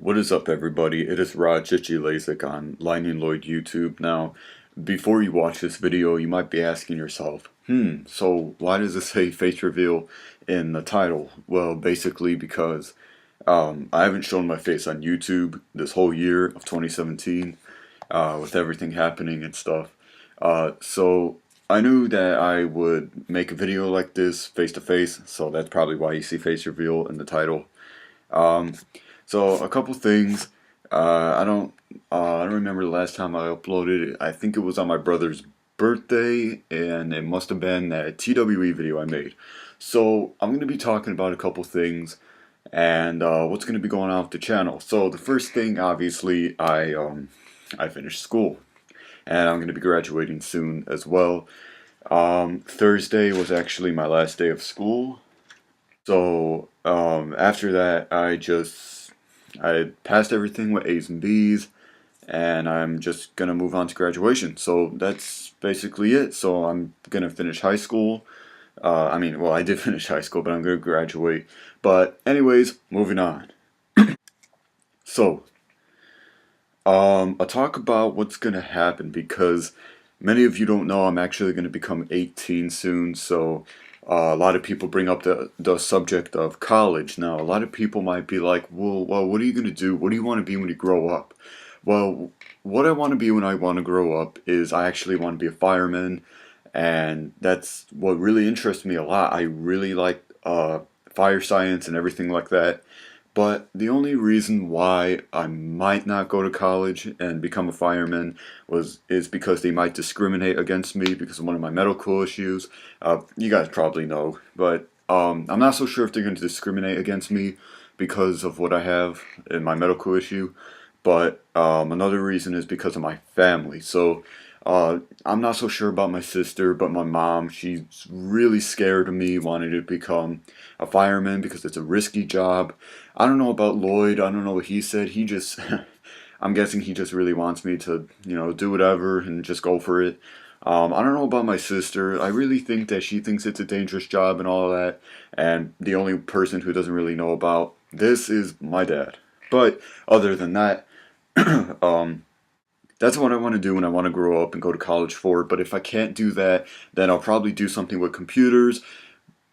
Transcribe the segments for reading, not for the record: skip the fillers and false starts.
What is up, everybody? It is Rod Lasik on Lloyd YouTube. Now, before you watch this video, you might be asking yourself, so why does it say face reveal in the title? Well, basically because I haven't shown my face on YouTube this whole year of 2017 with everything happening and stuff. So I knew that I would make a video like this face to face, so that's probably why you see face reveal in the title. Um, so a couple things. I don't remember the last time I uploaded it. I think it was on my brother's birthday, and it must have been that TWE video I made. So I'm going to be talking about a couple things and what's going to be going on with the channel. So the first thing, obviously, I finished school, and I'm going to be graduating soon as well. Thursday was actually my last day of school. So after that, I passed everything with A's and B's, and I'm just gonna move on to graduation. So that's basically it. So I'm gonna finish high school. Well, I did finish high school, but I'm gonna graduate. But anyways, moving on. So I'll talk about what's gonna happen because many of you don't know I'm actually gonna become 18 soon. So a lot of people bring up the subject of college. Now, a lot of people might be like, well, what are you going to do? What do you want to be when you grow up? Well, what I want to be when I want to grow up is I actually want to be a fireman, and that's what really interests me a lot. I really like fire science and everything like that. But the only reason why I might not go to college and become a fireman is because they might discriminate against me because of one of my medical issues. You guys probably know, but I'm not so sure if they're going to discriminate against me because of what I have in my medical issue. But another reason is because of my family. So I'm not so sure about my sister, but my mom, she's really scared of me wanting to become a fireman because it's a risky job. I don't know about Lloyd. I don't know what he said. He just, I'm guessing he just really wants me to, do whatever and just go for it. I don't know about my sister. I really think that she thinks it's a dangerous job and all that. And the only person who doesn't really know about this is my dad. But other than that, um, that's what I want to do when I want to grow up and go to college for. But if I can't do that, then I'll probably do something with computers.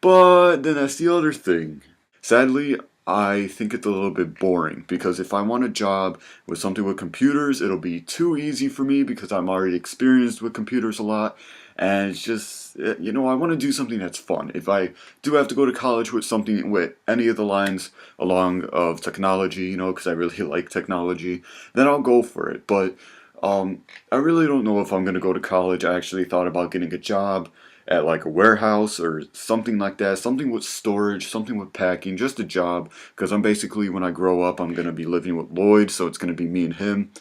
But then that's the other thing. Sadly, I think it's a little bit boring because if I want a job with something with computers, it'll be too easy for me because I'm already experienced with computers a lot. And it's just, I want to do something that's fun. If I do have to go to college with something with any of the lines along of technology, because I really like technology, then I'll go for it. But I really don't know if I'm going to go to college. I actually thought about getting a job at like a warehouse or something like that, something with storage, something with packing, just a job, because I'm basically, when I grow up, I'm going to be living with Lloyd, so it's going to be me and him,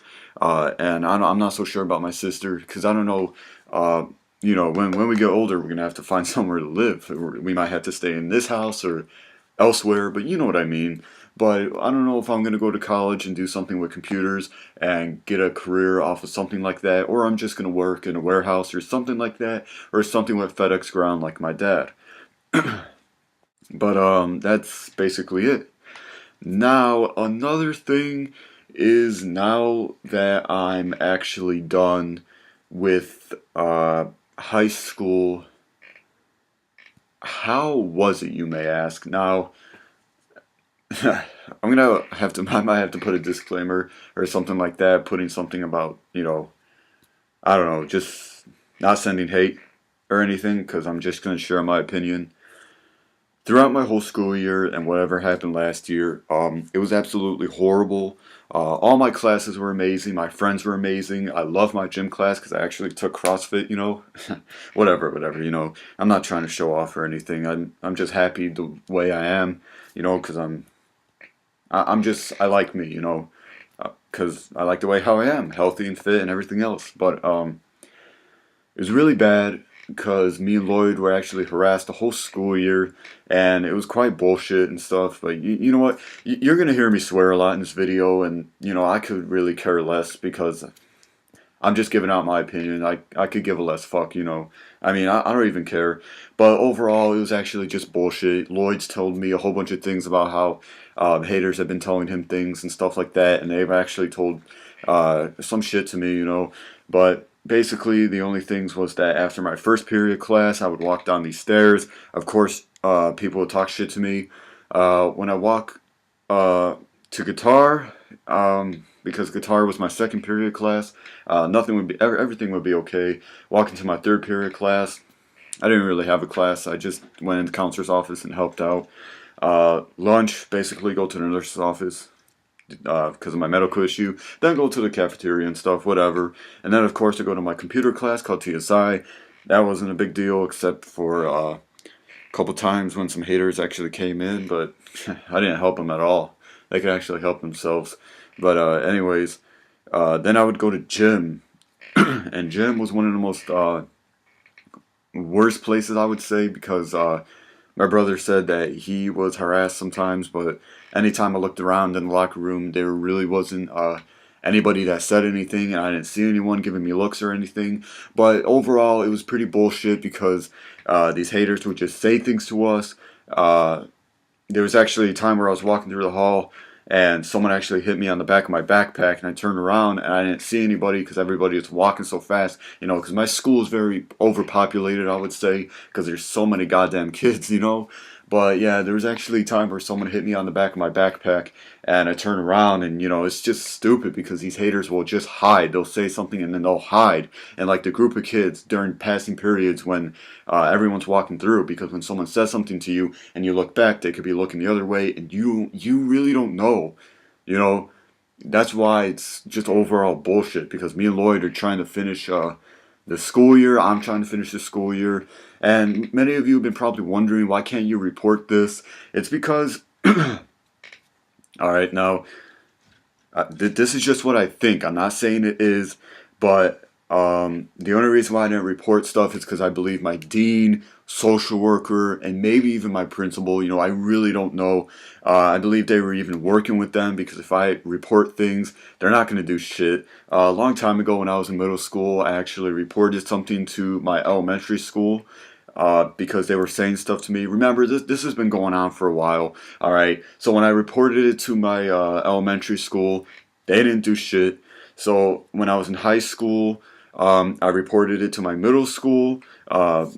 and I'm not so sure about my sister, because I don't know, when we get older, we're going to have to find somewhere to live. We might have to stay in this house or elsewhere, but you know what I mean. But I don't know if I'm going to go to college and do something with computers and get a career off of something like that, or I'm just going to work in a warehouse or something like that, or something with FedEx Ground like my dad. But that's basically it. Now, another thing is now that I'm actually done with high school, how was it, you may ask? Now, I might have to put a disclaimer or something like that, putting something about, I don't know, just not sending hate or anything, because I'm just going to share my opinion. Throughout my whole school year and whatever happened last year, it was absolutely horrible. All my classes were amazing. My friends were amazing. I love my gym class because I actually took CrossFit, whatever. I'm not trying to show off or anything. I'm just happy the way I am, because I like me, because I like the way how I am, healthy and fit and everything else. But it was really bad because me and Lloyd were actually harassed the whole school year, and it was quite bullshit and stuff. But you know what? You're gonna hear me swear a lot in this video, and I could really care less because I'm just giving out my opinion. I could give a less fuck. I don't even care. But overall, it was actually just bullshit. Lloyd's told me a whole bunch of things about how Haters have been telling him things and stuff like that, and they've actually told some shit to me, you know. But basically, the only things was that after my first period class, I would walk down these stairs. Of course, people would talk shit to me. When I walk to guitar, because guitar was my second period class, nothing would be, everything would be okay. Walking to my third period class, I didn't really have a class. I just went in the counselor's office and helped out. Lunch, basically go to the nurse's office because of my medical issue. Then go to the cafeteria and stuff, whatever. And then, of course, I go to my computer class called TSI. That wasn't a big deal except for a couple times when some haters actually came in, but I didn't help them at all. They could actually help themselves. But anyways, then I would go to gym. And gym was one of the most worst places, I would say, because my brother said that he was harassed sometimes, but anytime I looked around in the locker room, there really wasn't anybody that said anything, and I didn't see anyone giving me looks or anything. But overall, it was pretty bullshit because these haters would just say things to us. There was actually a time where I was walking through the hall, and someone actually hit me on the back of my backpack, and I turned around and I didn't see anybody because everybody was walking so fast, you know, because my school is very overpopulated, I would say, because there's so many goddamn kids, you know. But yeah, there was actually a time where someone hit me on the back of my backpack, and I turned around, and you know, it's just stupid because these haters will just hide. They'll say something and then they'll hide. And like the group of kids during passing periods when everyone's walking through, because when someone says something to you and you look back, they could be looking the other way, and you really don't know, you know. That's why it's just overall bullshit, because me and Lloyd are trying to finish the school year. I'm trying to finish the school year. And many of you have been probably wondering, why can't you report this? It's because, alright, now, this is just what I think. I'm not saying it is, but the only reason why I didn't report stuff is because I believe my dean, social worker, and maybe even my principal, you know, I really don't know. I believe they were even working with them, because if I report things, they're not going to do shit. A long time ago when I was in middle school, I actually reported something to my elementary school. Because they were saying stuff to me. Remember, this has been going on for a while, alright? So when I reported it to my elementary school, they didn't do shit. So when I was in high school, I reported it to my middle school,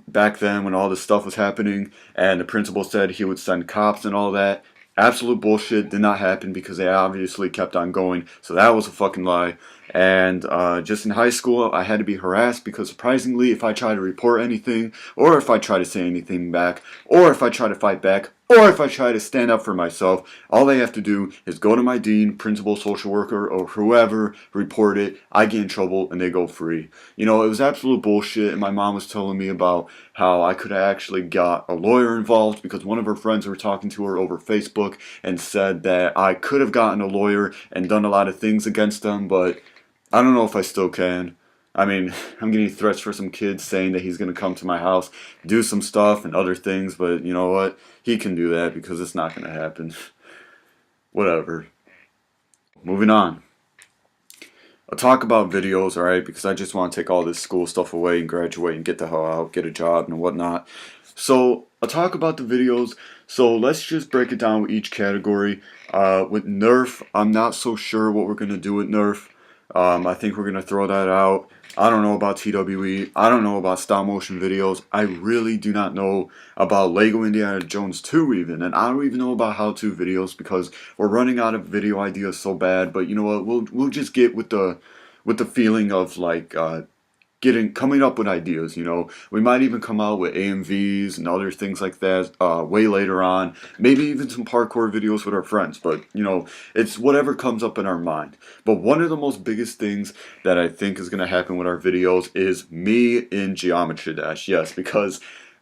back then when all this stuff was happening, and the principal said he would send cops and all that. Absolute bullshit. Did not happen because they obviously kept on going. So that was a fucking lie. And just in high school, I had to be harassed because surprisingly, if I try to report anything, or if I try to say anything back, or if I try to fight back, or if I try to stand up for myself, all they have to do is go to my dean, principal, social worker, or whoever, report it, I get in trouble, and they go free. You know, it was absolute bullshit, and my mom was telling me about how I could have actually got a lawyer involved because one of her friends were talking to her over Facebook and said that I could have gotten a lawyer and done a lot of things against them, but I don't know if I still can. I mean, I'm getting threats for some kid saying that he's going to come to my house, do some stuff and other things, but you know what? He can do that because it's not going to happen. Whatever. Moving on. I'll talk about videos, alright, because I just want to take all this school stuff away and graduate and get the hell out, get a job and whatnot. So, I'll talk about the videos. So, let's just break it down with each category. With Nerf, I'm not so sure what we're going to do with Nerf. I think we're going to throw that out. I don't know about TWE. I don't know about stop motion videos. I really do not know about Lego Indiana Jones 2 even. And I don't even know about how-to videos because we're running out of video ideas so bad. But you know what? We'll just get with the feeling of like coming up with ideas, you know. We might even come out with AMVs and other things like that way later on. Maybe even some parkour videos with our friends, but you know, it's whatever comes up in our mind. But one of the most biggest things that I think is going to happen with our videos is me in Geometry Dash. Yes, because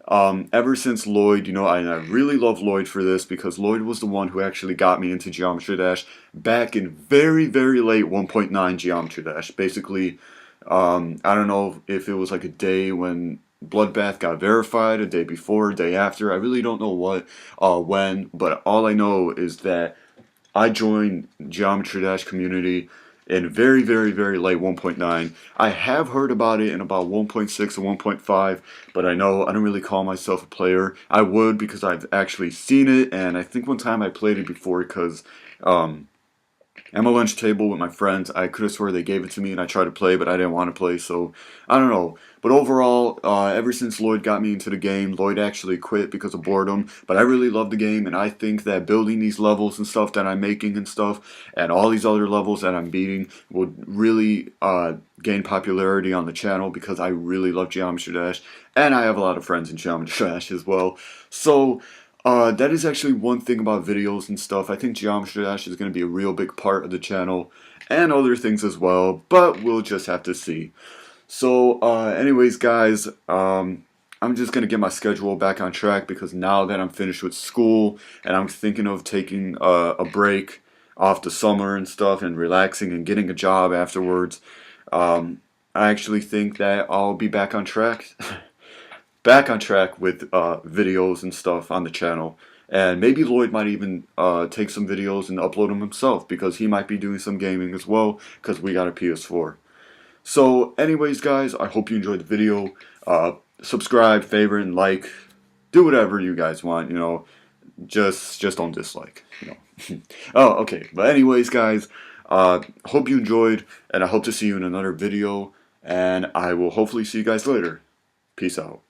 ever since Lloyd, you know, I really love Lloyd for this because Lloyd was the one who actually got me into Geometry Dash back in very, very late 1.9 Geometry Dash. Basically, I don't know if it was like a day when Bloodbath got verified, a day before, a day after. I really don't know when, but all I know is that I joined Geometry Dash community in very, very, very late 1.9. I have heard about it in about 1.6 and 1.5, but I know I don't really call myself a player. I would because I've actually seen it, and I think one time I played it before because at my lunch table with my friends, I could have swore they gave it to me and I tried to play, but I didn't want to play, so I don't know. But overall, ever since Lloyd got me into the game, Lloyd actually quit because of boredom, but I really love the game, and I think that building these levels and stuff that I'm making and stuff, and all these other levels that I'm beating, would really gain popularity on the channel because I really love Geometry Dash, and I have a lot of friends in Geometry Dash as well. So, that is actually one thing about videos and stuff. I think Geometry Dash is going to be a real big part of the channel, and other things as well, but we'll just have to see. So, anyways, guys, I'm just going to get my schedule back on track because now that I'm finished with school, and I'm thinking of taking a break off the summer and stuff, and relaxing and getting a job afterwards, I actually think that I'll be back on track. Back on track with videos and stuff on the channel. And maybe Lloyd might even take some videos and upload them himself because he might be doing some gaming as well because we got a PS4. So anyways, guys, I hope you enjoyed the video. Subscribe, favorite, and like. Do whatever you guys want, you know. Just don't dislike, you know. Oh, okay. But anyways, guys, hope you enjoyed, and I hope to see you in another video. And I will hopefully see you guys later. Peace out.